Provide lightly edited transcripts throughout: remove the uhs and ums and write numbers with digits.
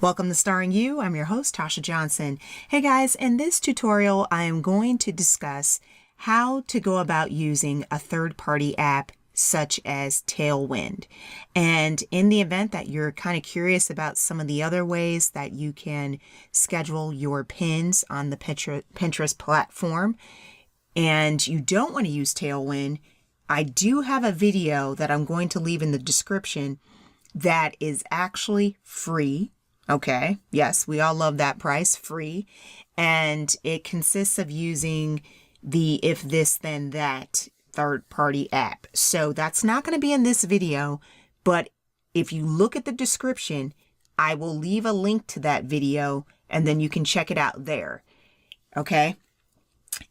Welcome to Starring You. I'm your host, Tasha Johnson. Hey guys, in this tutorial, I am going to discuss how to go about using a third-party app such as Tailwind. And in the event that you're kind of curious about some of the other ways that you can schedule your pins on the Pinterest platform, and you don't want to use Tailwind, I do have a video that I'm going to leave in the description that is actually free. Okay, yes, we all love that price, free. And it consists of using the If This Then That third-party app. So that's not going to be in this video, but if you look at the description, I will leave a link to that video and then you can check it out there. Okay,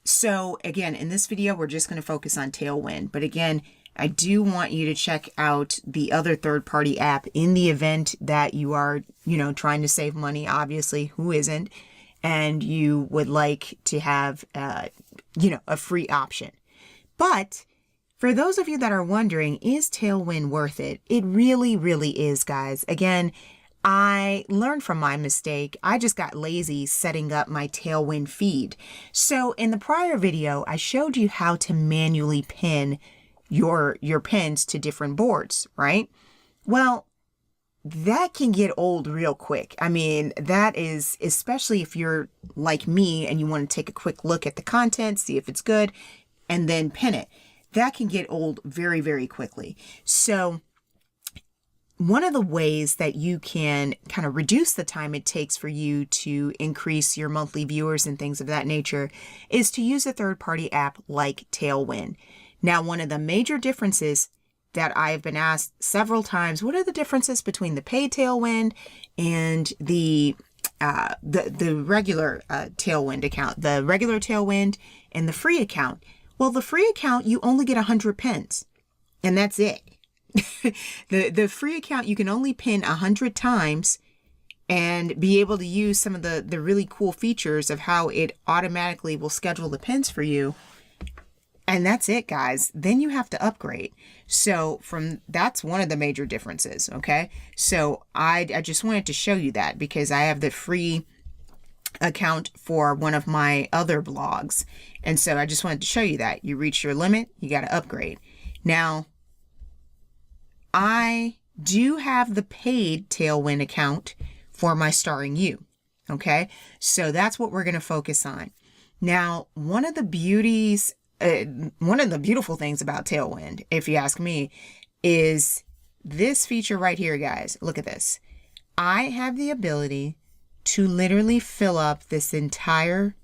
so again, in this video, we're just going to focus on Tailwind. But again, I do want you to check out the other third-party app in the event that you are, trying to save money. Obviously, who isn't? And you would like to have, a free option. But for those of you that are wondering, is Tailwind worth it? It really, really is, guys. Again, I learned from my mistake. I just got lazy setting up my Tailwind feed. So in the prior video, I showed you how to manually pin your pins to different boards, right? Well, that can get old real quick. I mean, that is, especially if you're like me and you want to take a quick look at the content, see if it's good, and then pin it. That can get old very, very quickly. So one of the ways that you can kind of reduce the time it takes for you to increase your monthly viewers and things of that nature is to use a third-party app like Tailwind. Now, one of the major differences that I've been asked several times, what are the differences between the paid Tailwind and the regular Tailwind account, the regular Tailwind and the free account? Well, the free account, you only get 100 pins and that's it. The free account, you can only pin 100 times and be able to use some of the really cool features of how it automatically will schedule the pins for you. And that's it, guys. Then you have to upgrade. So that's one of the major differences. Okay. So I just wanted to show you that because I have the free account for one of my other blogs. And so I just wanted to show you that you reach your limit, you got to upgrade. Now, I do have the paid Tailwind account for my Starring You. Okay. So that's what we're going to focus on. Now, one of the beautiful things about Tailwind, if you ask me, is this feature right here, guys. Look at this. I have the ability to literally fill up this entire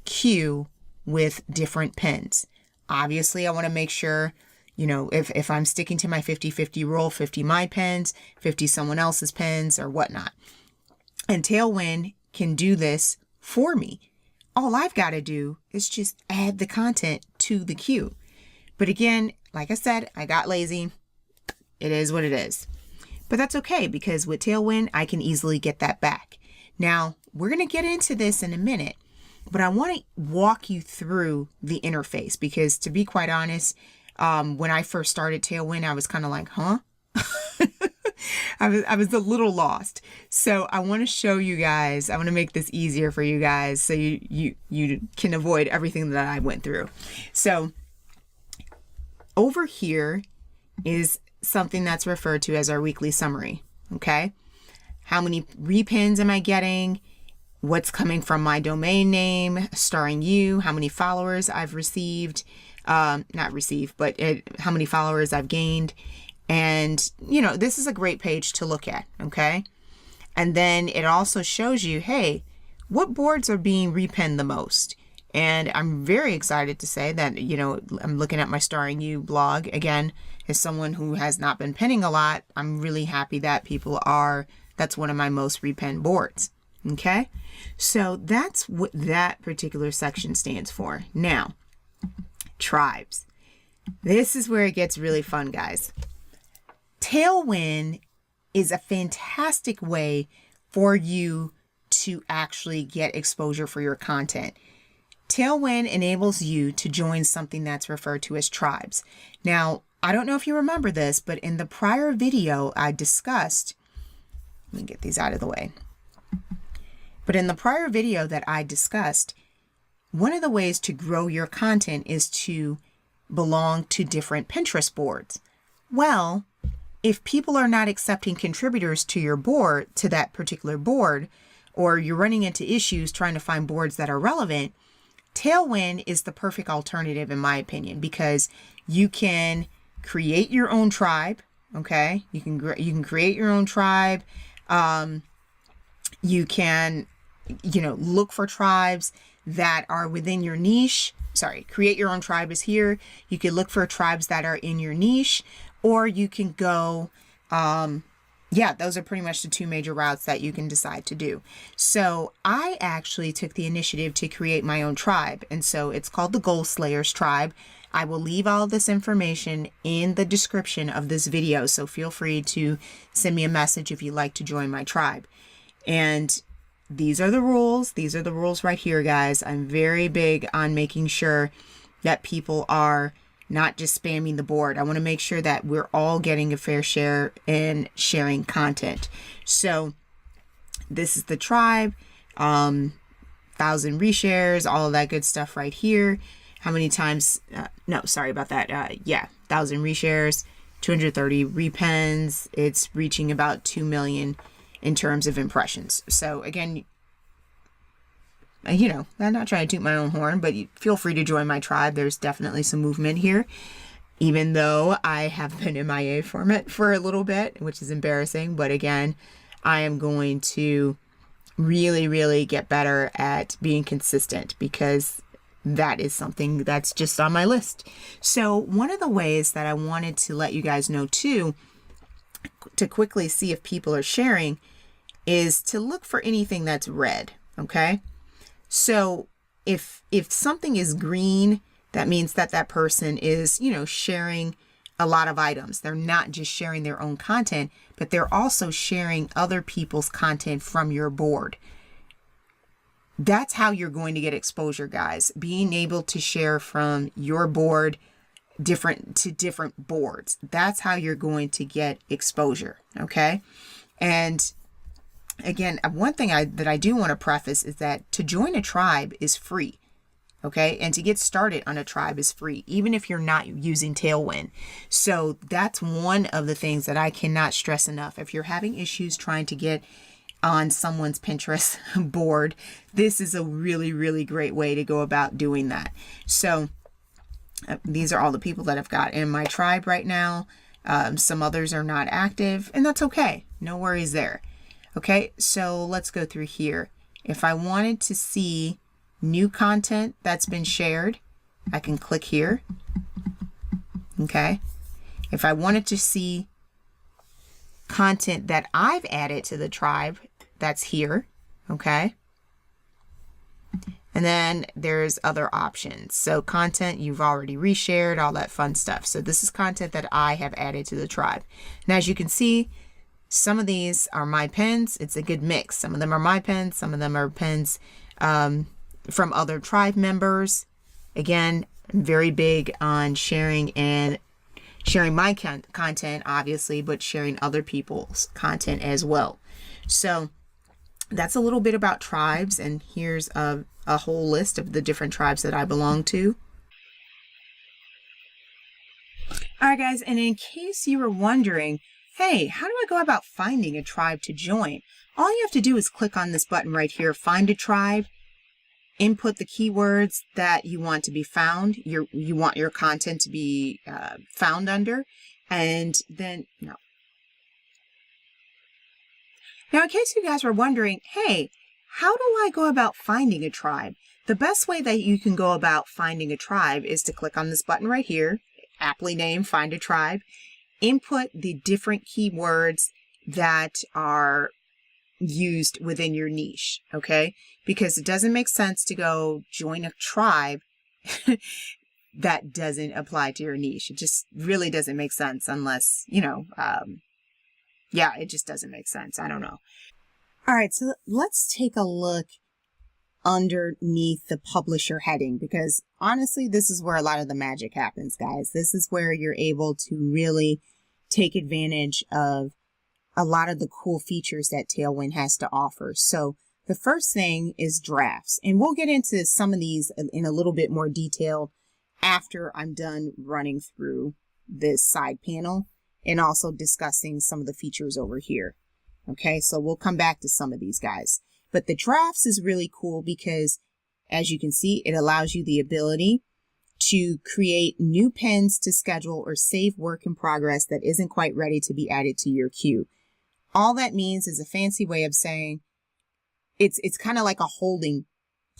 queue with different pins. Obviously, I want to make sure, if I'm sticking to my 50-50 rule, 50 my pins, 50 someone else's pins or whatnot. And Tailwind can do this for me. All I've got to do is just add the content to the queue. But again, like I said, I got lazy. It is what it is. But that's okay because with Tailwind, I can easily get that back. Now, we're going to get into this in a minute, but I want to walk you through the interface because to be quite honest, when I first started Tailwind, I was kind of like, huh? I was a little lost. So I want to show you guys, I want to make this easier for you guys so you can avoid everything that I went through. So over here is something that's referred to as our weekly summary. Okay. How many repins am I getting? What's coming from my domain name, Starring You, how many followers I've received, not received, but how many followers I've gained. And, this is a great page to look at, okay? And then it also shows you, hey, what boards are being repinned the most? And I'm very excited to say that, I'm looking at my Starring You blog. Again, as someone who has not been pinning a lot, I'm really happy that that's one of my most repinned boards, okay? So that's what that particular section stands for. Now, tribes. This is where it gets really fun, guys. Tailwind is a fantastic way for you to actually get exposure for your content. Tailwind enables you to join something that's referred to as tribes. Now, I don't know if you remember this, but in the prior video, I discussed Let me get these out of the way. But in the prior video that I discussed, one of the ways to grow your content is to belong to different Pinterest boards. Well, if people are not accepting contributors to your board, to that particular board, or you're running into issues trying to find boards that are relevant, Tailwind is the perfect alternative in my opinion, because you can create your own tribe. Okay, you can create your own tribe. You can, look for tribes that are within your niche. Sorry, create your own tribe is here. You can look for tribes that are in your niche, or you can go, those are pretty much the two major routes that you can decide to do. So I actually took the initiative to create my own tribe. And so it's called the Goal Slayers Tribe. I will leave all this information in the description of this video. So feel free to send me a message if you'd like to join my tribe. And these are the rules. These are the rules right here, guys. I'm very big on making sure that people are not just spamming the board. I want to make sure that we're all getting a fair share in sharing content. So this is the tribe, 1,000 reshares, all of that good stuff right here. How many times, no, sorry about that. 1,000 reshares, 230 repens. It's reaching about 2 million in terms of impressions. So again, I'm not trying to toot my own horn, but feel free to join my tribe. There's definitely some movement here, even though I have been MIA from it for a little bit, which is embarrassing. But again, I am going to really, really get better at being consistent, because that is something that's just on my list. So one of the ways that I wanted to let you guys know too, to quickly see if people are sharing, is to look for anything that's red. Okay. So if something is green, that means that that person is, sharing a lot of items. They're not just sharing their own content, but they're also sharing other people's content from your board. That's how you're going to get exposure, guys. Being able to share from your board to different boards. That's how you're going to get exposure. Okay. And again, one thing that I do want to preface is that to join a tribe is free. Okay. And to get started on a tribe is free, even if you're not using Tailwind. So that's one of the things that I cannot stress enough. If you're having issues trying to get on someone's Pinterest board, this is a really, really great way to go about doing that. So these are all the people that I've got in my tribe right now. Some others are not active, and that's okay. No worries there. Okay, so let's go through here. If I wanted to see new content that's been shared, I can click here. Okay. If I wanted to see content that I've added to the tribe, that's here. Okay. And then there's other options. So content you've already reshared, all that fun stuff. So this is content that I have added to the tribe. And as you can see, some of these are my pins. It's a good mix. Some of them are my pins. Some of them are pins from other tribe members. Again, I'm very big on sharing my content, obviously, but sharing other people's content as well. So that's a little bit about tribes. And here's a whole list of the different tribes that I belong to. All right, guys. And in case you were wondering, hey, how do I go about finding a tribe to join? All you have to do is click on this button right here, find a tribe, input the keywords that you want to be found, you want your content to be found under, and then, Now, in case you guys were wondering, hey, how do I go about finding a tribe? The best way that you can go about finding a tribe is to click on this button right here, aptly named Find a Tribe. Input the different keywords that are used within your niche, okay? Because it doesn't make sense to go join a tribe that doesn't apply to your niche. It just really doesn't make sense unless, it just doesn't make sense. I don't know. All right, so let's take a look underneath the publisher heading, because honestly, this is where a lot of the magic happens, guys. This is where you're able to really take advantage of a lot of the cool features that Tailwind has to offer. So the first thing is drafts, and we'll get into some of these in a little bit more detail after I'm done running through this side panel and also discussing some of the features over here. Okay, so we'll come back to some of these guys. But the drafts is really cool because, as you can see, it allows you the ability to create new pins to schedule or save work in progress that isn't quite ready to be added to your queue. All that means is a fancy way of saying it's kind of like a holding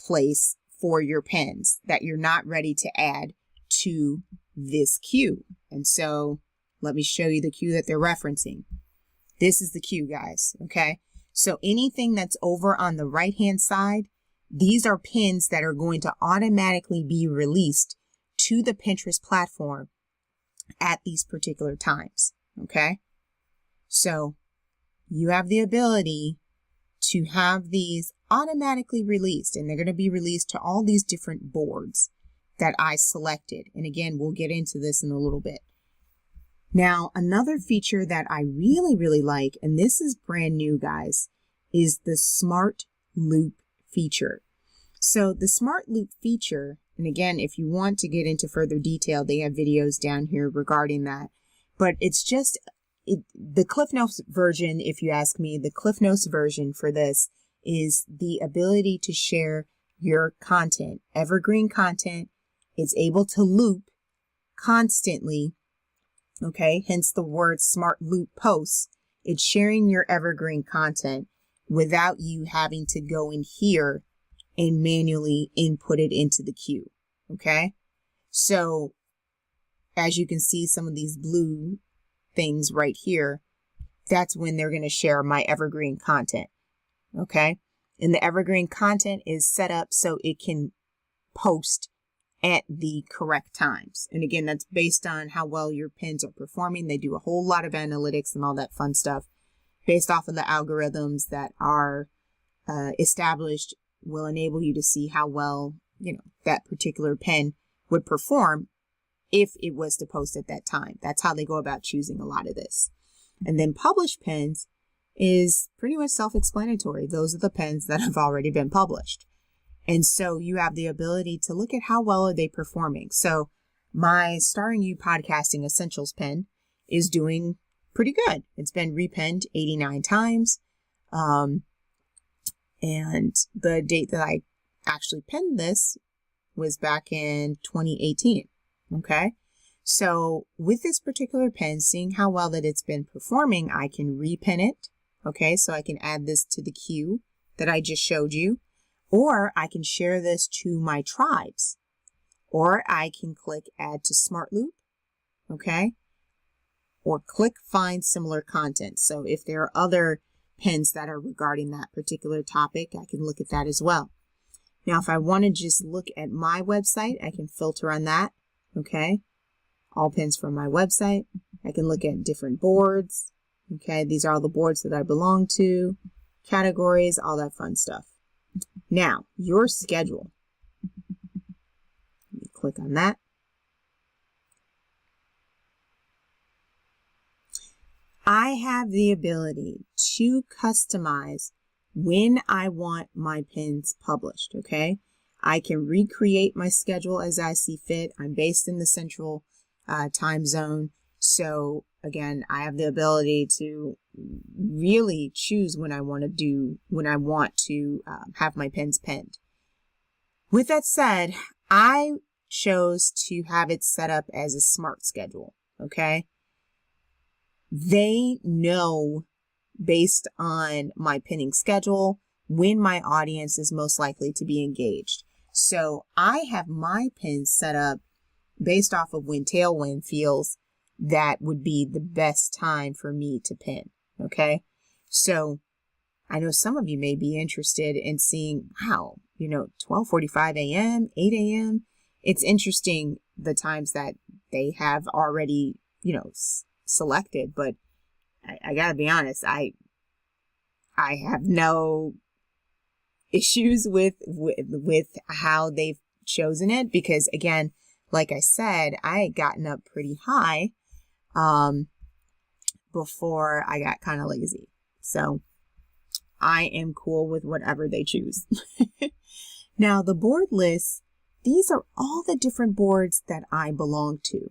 place for your pins that you're not ready to add to this queue. And so let me show you the queue that they're referencing. This is the queue, guys, okay? So anything that's over on the right-hand side, these are pins that are going to automatically be released to the Pinterest platform at these particular times, okay? So you have the ability to have these automatically released, and they're going to be released to all these different boards that I selected. And again, we'll get into this in a little bit. Now, another feature that I really like, and this is brand new, guys, is the Smart Loop feature. So the Smart Loop feature, and again, if you want to get into further detail, they have videos down here regarding that. But it's just the Cliff Notes version, if you ask me, the Cliff Notes version for this is the ability to share your content, evergreen content. It's able to loop constantly. Okay, hence the word Smart Loop Posts. It's sharing your evergreen content without you having to go in here and manually input it into the queue. Okay, so as you can see, some of these blue things right here, that's when they're going to share my evergreen content. Okay, and the evergreen content is set up so it can post at the correct times. And again, that's based on how well your pins are performing. They do a whole lot of analytics and all that fun stuff based off of the algorithms that are established, will enable you to see how well, you know, that particular pin would perform if it was to post at that time. That's how they go about choosing a lot of this. And then published pins is pretty much self-explanatory. Those are the pins that have already been published. And so you have the ability to look at how well are they performing. So my Starring You Podcasting Essentials pin is doing pretty good. It's been repinned 89 times. And the date that I actually pinned this was back in 2018. Okay. So with this particular pin, seeing how well that it's been performing, I can repin it. Okay. So I can add this to the queue that I just showed you. Or I can share this to my tribes, or I can click Add to Smart Loop, okay? Or click Find Similar Content. So if there are other pins that are regarding that particular topic, I can look at that as well. Now, if I want to just look at my website, I can filter on that, okay? All pins from my website. I can look at different boards, okay? These are all the boards that I belong to, categories, all that fun stuff. Now, your schedule. Let me click on that. I have the ability to customize when I want my pins published, okay? I can recreate my schedule as I see fit. I'm based in the central time zone. So again, I have the ability to really choose when I want to have my pins pinned. With that said, I chose to have it set up as a smart schedule. Okay. They know based on my pinning schedule when my audience is most likely to be engaged. So I have my pins set up based off of when Tailwind feels that would be the best time for me to pin. Okay. So I know some of you may be interested in seeing, wow, 12:45 a.m., 8 a.m. It's interesting the times that they have already, selected, but I gotta be honest, I have no issues with how they've chosen it, because again, like I said, I had gotten up pretty high before I got kind of lazy. So I am cool with whatever they choose. Now, the board lists, these are all the different boards that I belong to.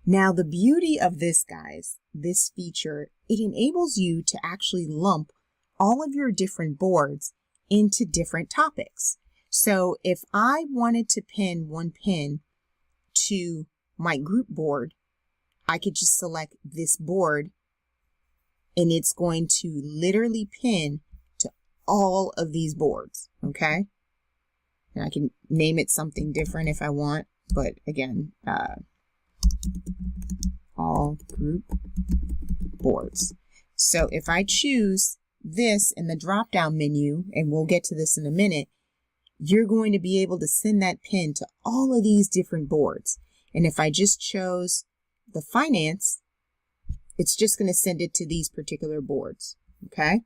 Now, the beauty of this, guys, this feature, it enables you to actually lump all of your different boards into different topics. So if I wanted to pin one pin to my group board, I could just select this board and it's going to literally pin to all of these boards, okay? And I can name it something different if I want, but again, all group boards. So if I choose this in the drop-down menu, and we'll get to this in a minute, you're going to be able to send that pin to all of these different boards. And if I just chose the finance, it's just going to send it to these particular boards, okay?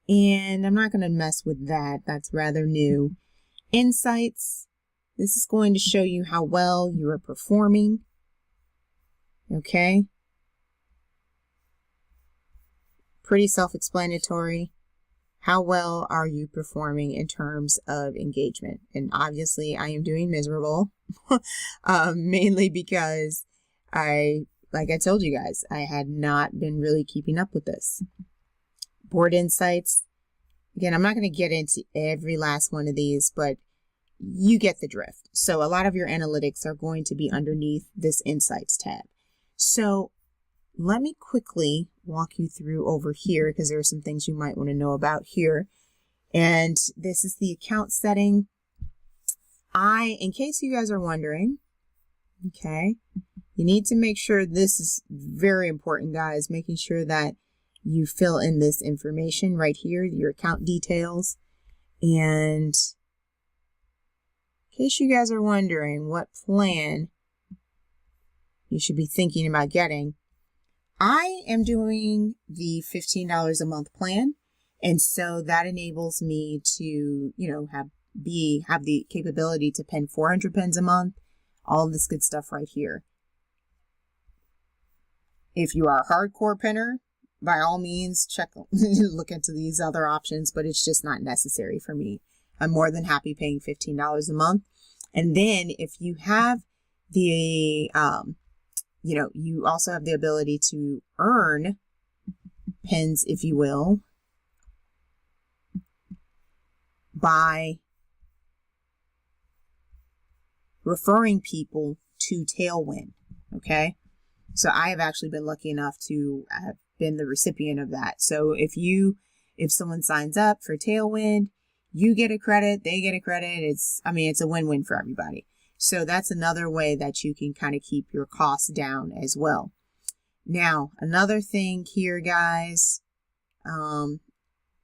And I'm not going to mess with that. That's rather new. Insights, this is going to show you how well you are performing, okay? Pretty self-explanatory. How well are you performing in terms of engagement? And obviously I am doing miserable, mainly because like I told you guys, I had not been really keeping up with this. Board insights. Again, I'm not going to get into every last one of these, but you get the drift. So a lot of your analytics are going to be underneath this insights tab. So let me quickly walk you through over here because there are some things you might want to know about here. And this is the account setting. In case you guys are wondering, okay, you need to make sure, this is very important, guys, making sure that you fill in this information right here, your account details. And in case you guys are wondering what plan you should be thinking about getting, I am doing the $15 a month plan. And so that enables me to, you know, have the capability to pin 400 pins a month, all of this good stuff right here. If you are a hardcore pinner, by all means, look into these other options, but it's just not necessary for me. I'm more than happy paying $15 a month. And then if you have the, you also have the ability to earn pins, if you will, by referring people to Tailwind, okay? So I have actually been lucky enough to have been the recipient of that. So if someone signs up for Tailwind, you get a credit, they get a credit. It's a win-win for everybody. So that's another way that you can kind of keep your costs down as well. Now, another thing here, guys,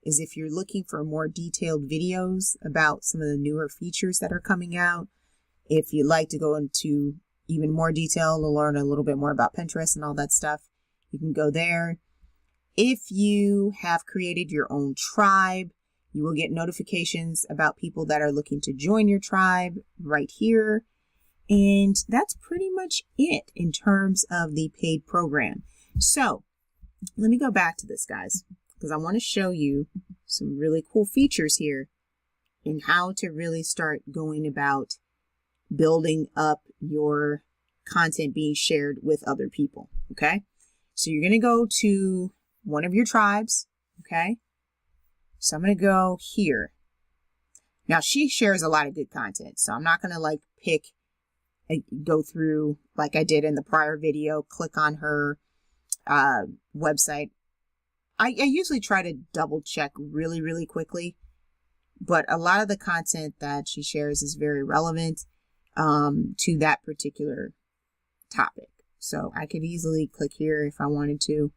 is if you're looking for more detailed videos about some of the newer features that are coming out, if you'd like to go into even more detail to learn a little bit more about Pinterest and all that stuff, you can go there. If you have created your own tribe, you will get notifications about people that are looking to join your tribe right here. And that's pretty much it in terms of the paid program. So let me go back to this, guys, because I want to show you some really cool features here and how to really start going about building up your content being shared with other people. Okay. So you're going to go to one of your tribes. Okay. So I'm going to go here. Now she shares a lot of good content, so I'm not going to go through like I did in the prior video, click on her website. I usually try to double check really, really quickly, but a lot of the content that she shares is very relevant to that particular topic. So I could easily click here if I wanted to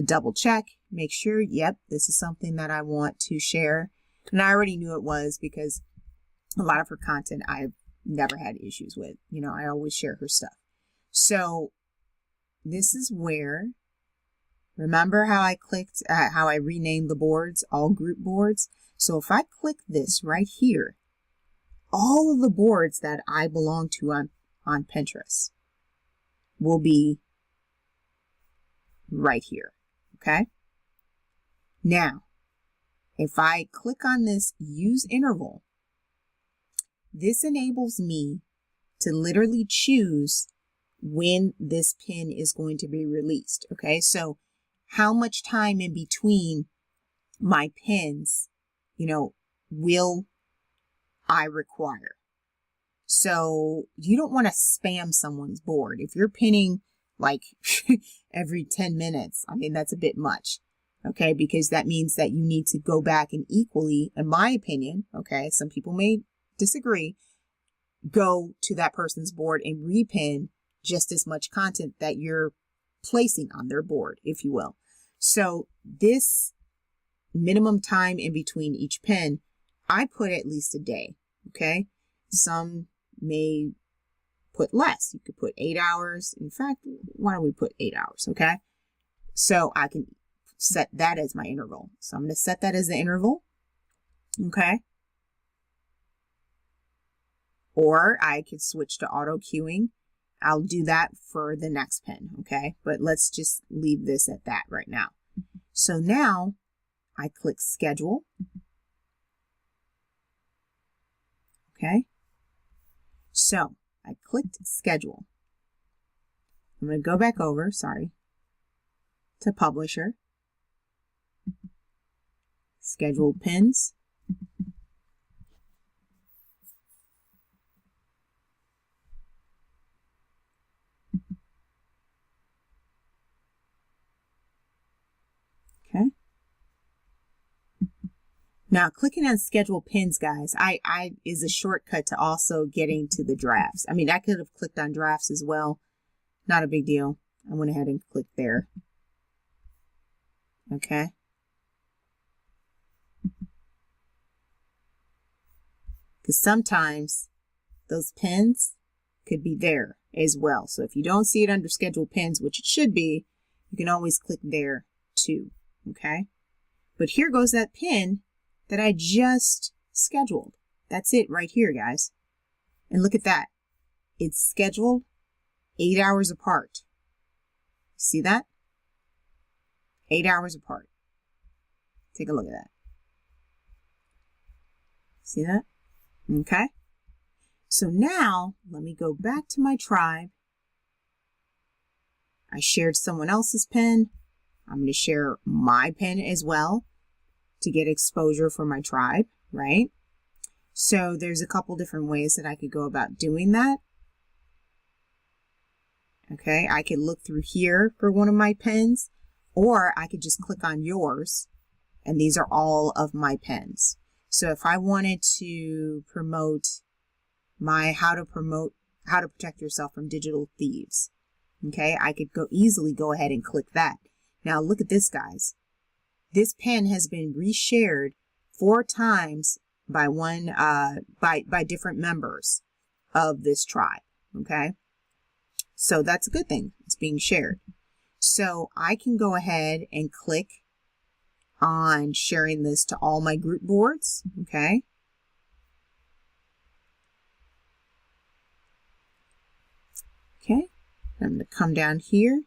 double check, make sure, yep, this is something that I want to share. And I already knew it was because a lot of her content I've never had issues with. You know, I always share her stuff. So this is where, remember how I clicked, how I renamed the boards, all group boards? So if I click this right here, all of the boards that I belong to on Pinterest will be right here. Okay. Now, if I click on this use interval, this enables me to literally choose when this pin is going to be released. Okay, so how much time in between my pins, will I require? So you don't want to spam someone's board. If you're pinning like every 10 minutes, I mean, that's a bit much. Okay, because that means that you need to go back and equally, in my opinion, okay, some people may disagree, go to that person's board and repin just as much content that you're placing on their board, if you will. So this minimum time in between each pin, I put at least a day, okay? Some may put less. You could put 8 hours. In fact, why don't we put 8 hours, okay? So I can set that as my interval. So I'm going to set that as the interval, okay? Or I could switch to auto queuing. I'll do that for the next pin, okay? But let's just leave this at that right now. So now I click schedule. Okay. So I clicked schedule. I'm going to go back over, to publisher. Scheduled pins. Okay. Now, clicking on schedule pins, guys, I is a shortcut to also getting to the drafts. I mean, I could have clicked on drafts as well. Not a big deal. I went ahead and clicked there. Okay. Because sometimes those pins could be there as well. So if you don't see it under scheduled pins, which it should be, you can always click there too. Okay. But here goes that pin that I just scheduled. That's it right here, guys. And look at that. It's scheduled 8 hours apart. See that? 8 hours apart. Take a look at that. See that? Okay. So now let me go back to my tribe. I shared someone else's pin. I'm going to share my pin as well to get exposure for my tribe, right? So there's a couple different ways that I could go about doing that. Okay, I could look through here for one of my pins, or I could just click on yours, and these are all of my pins. So if I wanted to promote my how to protect yourself from digital thieves, okay, I could easily go ahead and click that. Now look at this, guys. This pin has been reshared 4 times by by different members of this tribe. Okay, so that's a good thing. It's being shared. So I can go ahead and click on sharing this to all my group boards. Okay. Okay. I'm going to come down here.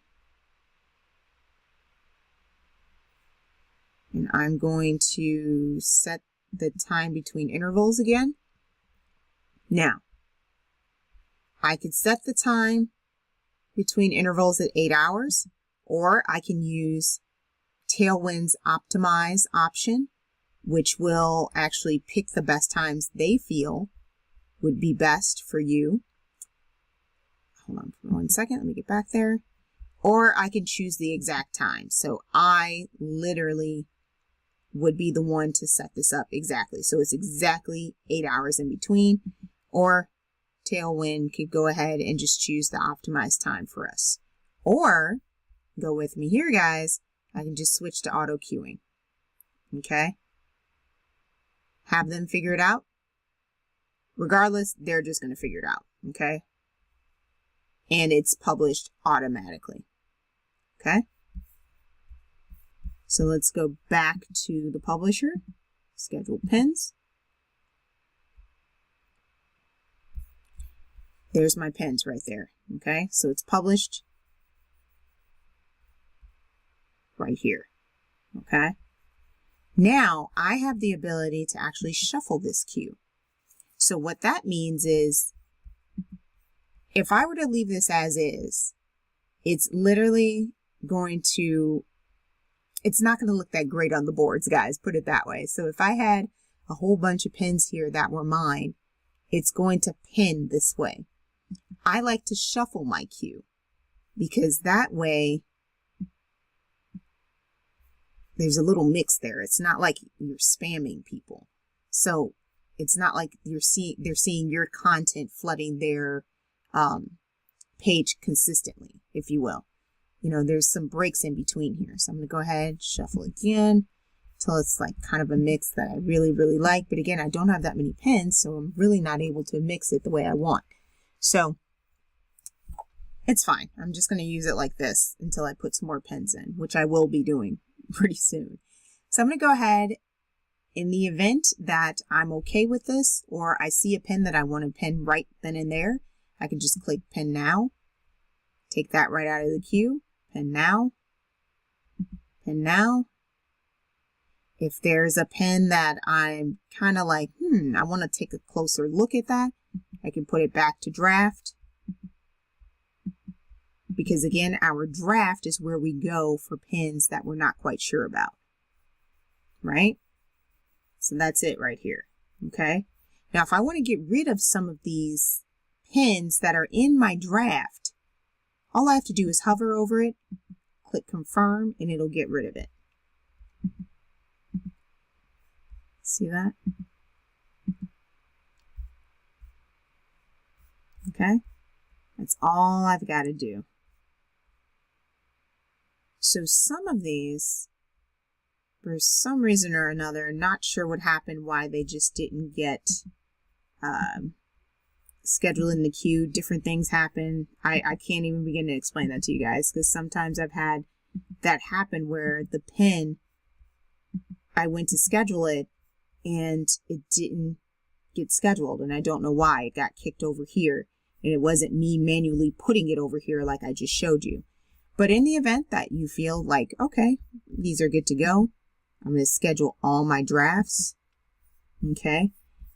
And I'm going to set the time between intervals again. Now, I could set the time between intervals at 8 hours, or I can use Tailwind's optimize option, which will actually pick the best times they feel would be best for you. Hold on for 1 second. Let me get back there. Or I can choose the exact time. So I literally would be the one to set this up exactly. So it's exactly 8 hours in between, or Tailwind could go ahead and just choose the optimized time for us. Or go with me here, guys. I can just switch to auto queuing. Okay. Have them figure it out. Regardless, they're just going to figure it out. Okay. And it's published automatically. Okay. So let's go back to the publisher, scheduled pins. There's my pins right there. Okay, so it's published. right here. Okay. Now I have the ability to actually shuffle this cue. So what that means is if I were to leave this as is, it's literally going to, it's not going to look that great on the boards, guys, put it that way. So if I had a whole bunch of pins here that were mine, it's going to pin this way. I like to shuffle my cue because that way there's a little mix there. It's not like you're spamming people. So it's not like they're seeing your content flooding their page consistently, if you will. You know, there's some breaks in between here. So I'm going to go ahead, shuffle again till it's like kind of a mix that I really, really like. But again, I don't have that many pins, so I'm really not able to mix it the way I want. So it's fine. I'm just going to use it like this until I put some more pins in, which I will be doing pretty soon. So I'm going to go ahead. In the event that I'm okay with this, or I see a pin that I want to pin right then and there, I can just click pin now, take that right out of the queue, pin now, pin now. If there's a pin that I'm kind of like, I want to take a closer look at that, I can put it back to draft. Because again, our draft is where we go for pins that we're not quite sure about, right? So that's it right here, okay? Now, if I want to get rid of some of these pins that are in my draft, all I have to do is hover over it, click confirm, and it'll get rid of it. See that? Okay? That's all I've got to do. So some of these, for some reason or another, not sure what happened, why they just didn't get scheduled in the queue. Different things happen. I can't even begin to explain that to you guys, because sometimes I've had that happen where the pin, I went to schedule it and it didn't get scheduled, and I don't know why. It got kicked over here, and it wasn't me manually putting it over here like I just showed you. But in the event that you feel like, okay, these are good to go, I'm going to schedule all my drafts, okay?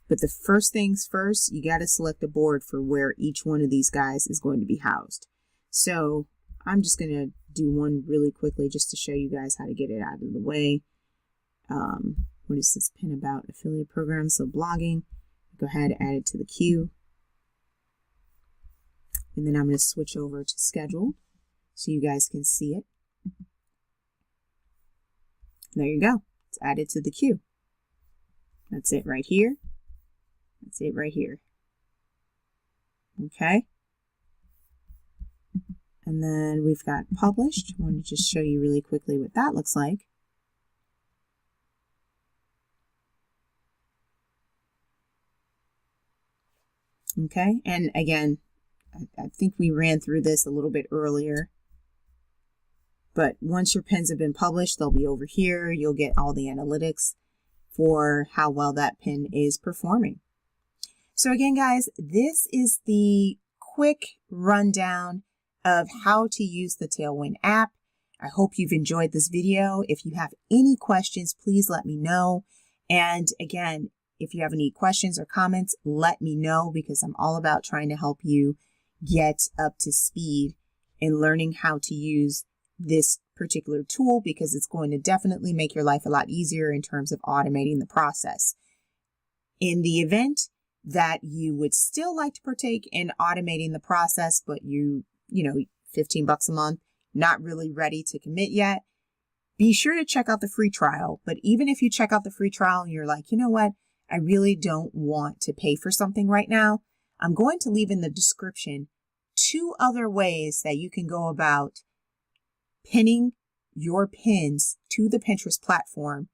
But the first things first, you got to select a board for where each one of these guys is going to be housed. So I'm just going to do one really quickly just to show you guys how to get it out of the way. What is this pin about? Affiliate program, so blogging. Go ahead, add it to the queue. And then I'm going to switch over to schedule so you guys can see it. There you go. It's added to the queue. That's it right here. That's it right here. Okay. And then we've got published. I want to just show you really quickly what that looks like. Okay. And again, I think we ran through this a little bit earlier. But once your pins have been published, they'll be over here. You'll get all the analytics for how well that pin is performing. So again, guys, this is the quick rundown of how to use the Tailwind app. I hope you've enjoyed this video. If you have any questions, please let me know. And again, if you have any questions or comments, let me know, because I'm all about trying to help you get up to speed in learning how to use this particular tool, because it's going to definitely make your life a lot easier in terms of automating the process. In the event that you would still like to partake in automating the process, but you know, $15 a month, not really ready to commit yet, be sure to check out the free trial. But even if you check out the free trial and you're like, you know what, I really don't want to pay for something right now, I'm going to leave in the description 2 other ways that you can go about pinning your pins to the Pinterest platform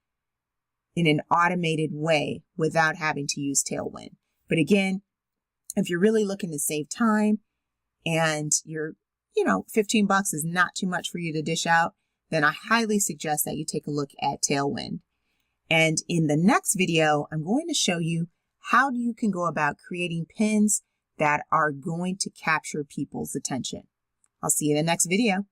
in an automated way without having to use Tailwind. But again, if you're really looking to save time and you're, $15 is not too much for you to dish out, then I highly suggest that you take a look at Tailwind. And in the next video, I'm going to show you how you can go about creating pins that are going to capture people's attention. I'll see you in the next video.